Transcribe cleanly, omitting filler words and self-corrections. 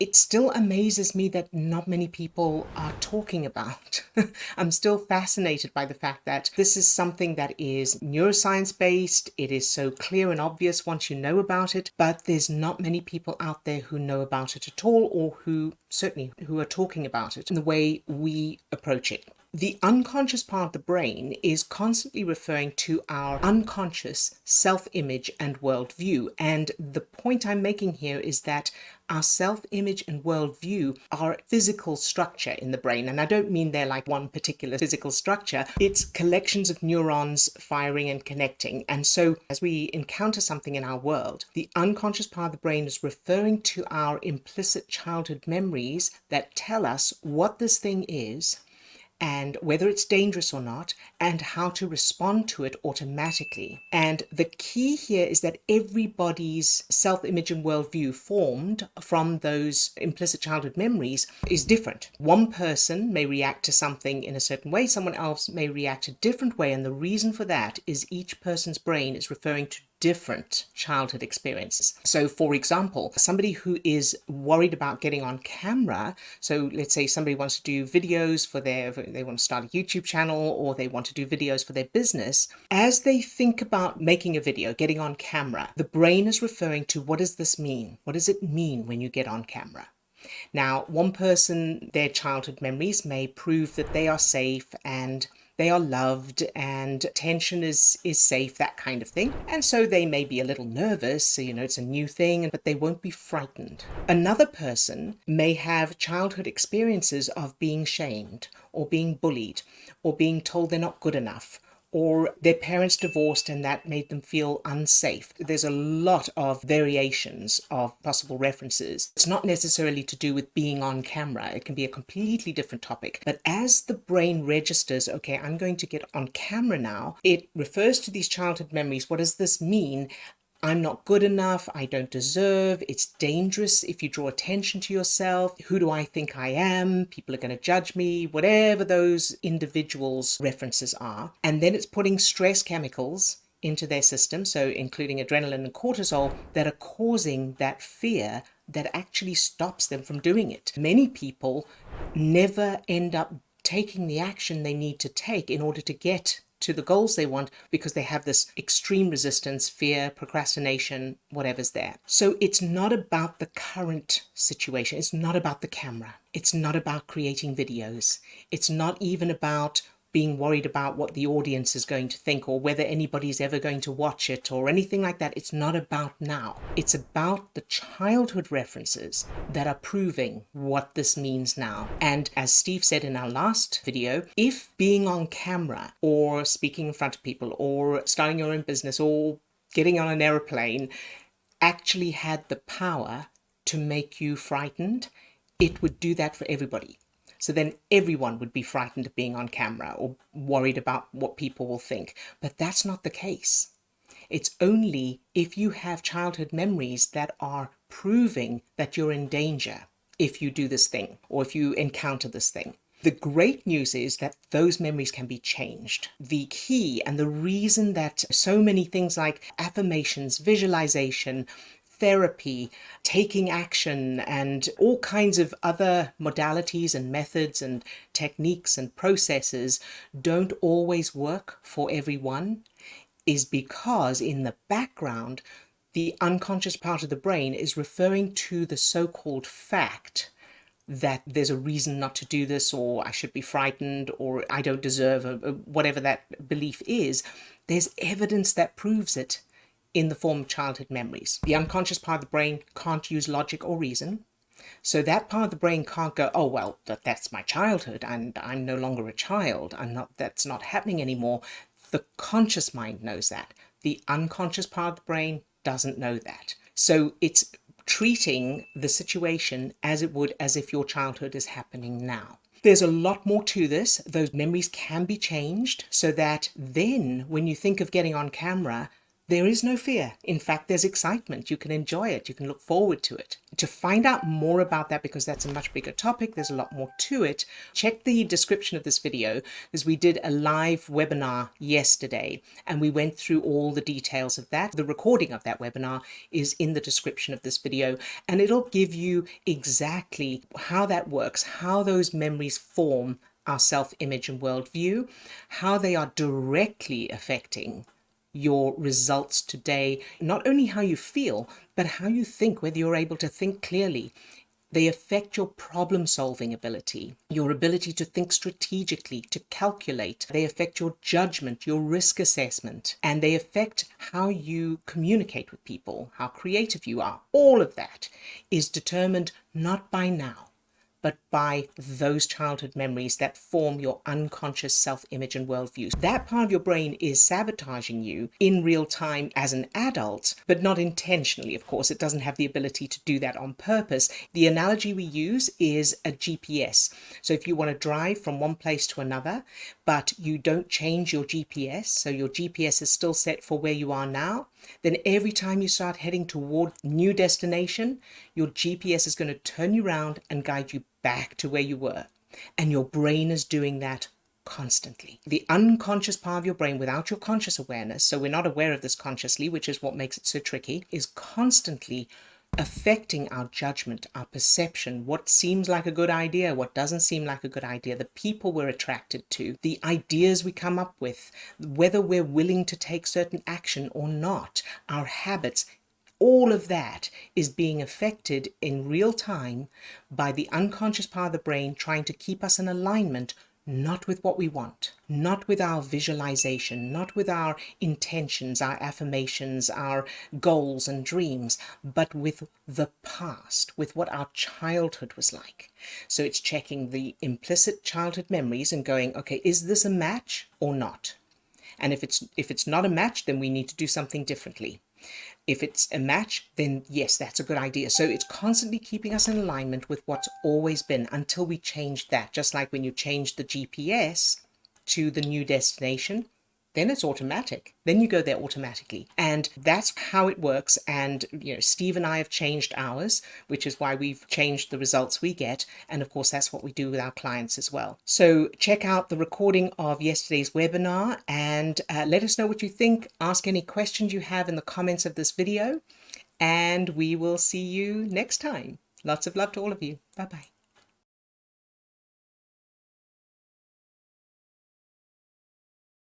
it still amazes me that not many people are talking about. I'm still fascinated by the fact that this is something that is neuroscience based. It is so clear and obvious once you know about it, but there's not many people out there who know about it at all, or who certainly who are talking about it in the way we approach it. The unconscious part of the brain is constantly referring to our unconscious self-image and worldview. And the point I'm making here is that our self-image and worldview are physical structure in the brain. And I don't mean they're like one particular physical structure. It's collections of neurons firing and connecting. And so as we encounter something in our world, the unconscious part of the brain is referring to our implicit childhood memories that tell us what this thing is, and whether it's dangerous or not, and how to respond to it automatically. And the key here is that everybody's self-image and worldview formed from those implicit childhood memories is different. One person may react to something in a certain way, someone else may react a different way, and the reason for that is each person's brain is referring to different childhood experiences. So for example, somebody who is worried about getting on camera, so let's say somebody wants to do videos for they want to start a YouTube channel, or they want to do videos for their business. As they think about making a video, getting on camera, the brain is referring to, what does this mean? What does it mean when you get on camera? Now, one person, their childhood memories may prove that they are safe and they are loved and attention is safe, that kind of thing. And so they may be a little nervous, it's a new thing, but they won't be frightened. Another person may have childhood experiences of being shamed or being bullied or being told they're not good enough, or their parents divorced and that made them feel unsafe. There's a lot of variations of possible references. It's not necessarily to do with being on camera. It can be a completely different topic. But as the brain registers, okay, I'm going to get on camera now, it refers to these childhood memories. What does this mean? I'm not good enough, I don't deserve, it's dangerous if you draw attention to yourself, who do I think I am, people are going to judge me, whatever those individuals' references are. And then it's putting stress chemicals into their system, so including adrenaline and cortisol, that are causing that fear that actually stops them from doing it. Many people never end up taking the action they need to take in order to get to the goals they want, because they have this extreme resistance, fear, procrastination, whatever's there. So it's not about the current situation. It's not about the camera. It's not about creating videos. It's not even about being worried about what the audience is going to think or whether anybody's ever going to watch it or anything like that. It's not about now. It's about the childhood references that are proving what this means now. And as Steve said in our last video, if being on camera or speaking in front of people or starting your own business or getting on an airplane actually had the power to make you frightened, it would do that for everybody. So then everyone would be frightened of being on camera or worried about what people will think. But that's not the case. It's only if you have childhood memories that are proving that you're in danger if you do this thing or if you encounter this thing. The great news is that those memories can be changed. The key and the reason that so many things like affirmations, visualization, therapy, taking action, and all kinds of other modalities and methods and techniques and processes don't always work for everyone is because in the background, the unconscious part of the brain is referring to the so-called fact that there's a reason not to do this, or I should be frightened, or I don't deserve, whatever that belief is. There's evidence that proves it in the form of childhood memories. The unconscious part of the brain can't use logic or reason. So that part of the brain can't go, oh, well, that's my childhood and I'm no longer a child. That's not happening anymore. The conscious mind knows that. The unconscious part of the brain doesn't know that. So it's treating the situation as it would as if your childhood is happening now. There's a lot more to this. Those memories can be changed so that then when you think of getting on camera, There is no fear. In fact, there's excitement. You can enjoy it. You can look forward to it. To find out more about that, because that's a much bigger topic, there's a lot more to it, check the description of this video, because we did a live webinar yesterday and we went through all the details of that. The recording of that webinar is in the description of this video, and it'll give you exactly how that works, how those memories form our self-image and worldview, how they are directly affecting your results today, not only how you feel, but how you think, whether you're able to think clearly. They affect your problem-solving ability, your ability to think strategically, to calculate. They affect your judgment, your risk assessment, and they affect how you communicate with people, how creative you are. All of that is determined not by now, but by those childhood memories that form your unconscious self-image and worldview. That part of your brain is sabotaging you in real time as an adult, but not intentionally, of course. It doesn't have the ability to do that on purpose. The analogy we use is a GPS. So if you want to drive from one place to another, but you don't change your GPS, so your GPS is still set for where you are now, then every time you start heading toward new destination, your GPS is going to turn you around and guide you back to where you were. And your brain is doing that constantly. The unconscious part of your brain, without your conscious awareness, so we're not aware of this consciously, which is what makes it so tricky, is constantly affecting our judgment, our perception, what seems like a good idea, what doesn't seem like a good idea, the people we're attracted to, the ideas we come up with, whether we're willing to take certain action or not, our habits. All of that is being affected in real time by the unconscious part of the brain trying to keep us in alignment, not with what we want, not with our visualization, not with our intentions, our affirmations, our goals and dreams, but with the past, with what our childhood was like. So it's checking the implicit childhood memories and going, okay, is this a match or not? And if it's not a match, then we need to do something differently. If it's a match, then yes, that's a good idea. So it's constantly keeping us in alignment with what's always been until we change that. Just like when you change the GPS to the new destination, then it's automatic. Then you go there automatically. And that's how it works. And, Steve and I have changed ours, which is why we've changed the results we get. And of course, that's what we do with our clients as well. So check out the recording of yesterday's webinar and let us know what you think. Ask any questions you have in the comments of this video. And we will see you next time. Lots of love to all of you. Bye-bye.